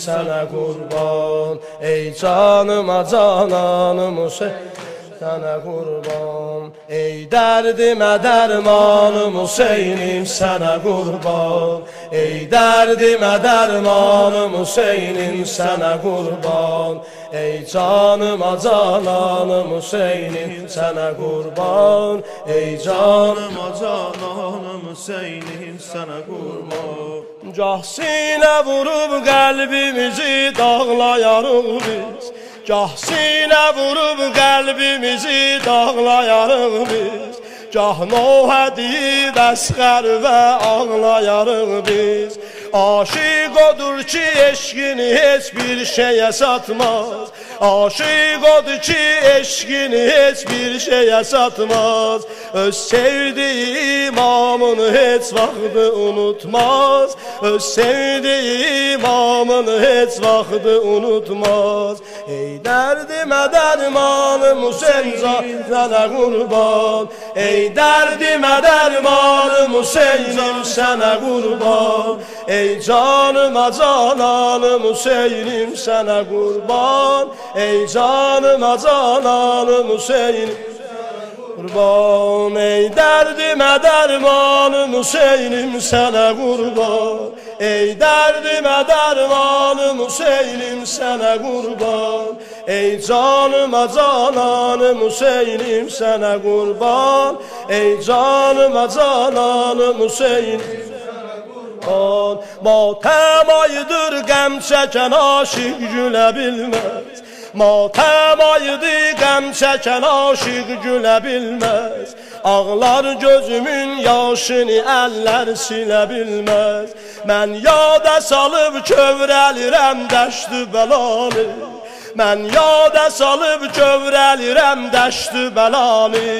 sənə qurban. Ey canıma cananım Hüseyn, sənə qurban. Ey dərdimə dərmanım Hüseynim, sənə qurban. Ey dərdimə dərmanım Hüseynim, sənə qurban. Ey canıma cananım Hüseynim, sənə qurban. Ey canıma cananım Hüseynim, sənə qurban. Gah sinə vurub qəlbimizi dağlayarıq biz, gah sinə vurub qəlbimizi dağlayarıq biz, gah Nuhə deyib əsğər və ağlayarıq biz. Aşiq odur ki eşqini heç bir şeyə satmaz, aşiq odur ki eşqini heç bir şeyə satmaz. Öz sevdiği imamını heç vaxtı unutmaz, öz sevdiği imamını heç vaxtı unutmaz. Ey dərdimə dərmanım Hüseyn, sənə qurban. Ey dərdimə dərmanım Hüseynim, sənə qurban. Ey canıma cananım Hüseynim, sənə qurban. Ey canıma cananım Hüseynim, qurban. Ey dərdimə dərmanım Hüseynim, sənə qurban. Ey dərdimə dərmanım Hüseynim, sənə qurban. Ey canıma cananım Hüseynim, sənə qurban. Ey canıma cananım Hüseynim, matəm ayıdır qəm çəkən aşiq gülə bilməz. Matəm ayıdır qəm çəkən aşiq gülə bilməz. Ağlar gözümün yaşını əllər silə bilməz. Mən yada salıb kövrəlirəm dəştü bəlanı, mən yada salıb kövrəlirəm dəştü bəlanı.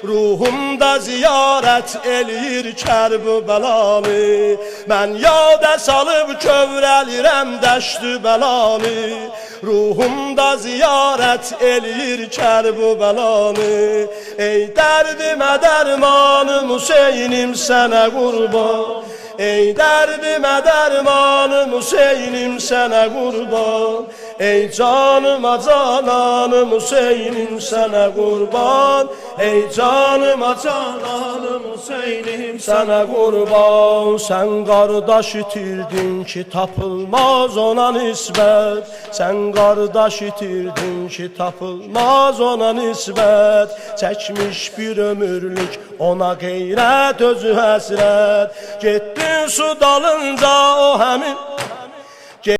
Ruhumda ziyarət eləyir Kərbəlanı, mən yada salıb kövrəlirəm dəştü bəlanı. Ruhumda ziyarət eləyir Kərbəlanı. Ey dərdimə dərmanım Hüseynim, sənə qurban. Ey dərdimə dərmanım Hüseynim, sənə qurban. Ey canıma cananım Hüseynim, sənə qurban. Ey canıma cananım Hüseynim, sənə qurban. Sən qardaş itirdin ki tapılmaz ona nisbət, sən qardaş itirdin ki tapılmaz ona nisbət. Çəkmiş bir ömürlük ona qeyrət özü həsrət, getdin su dalınca o həmin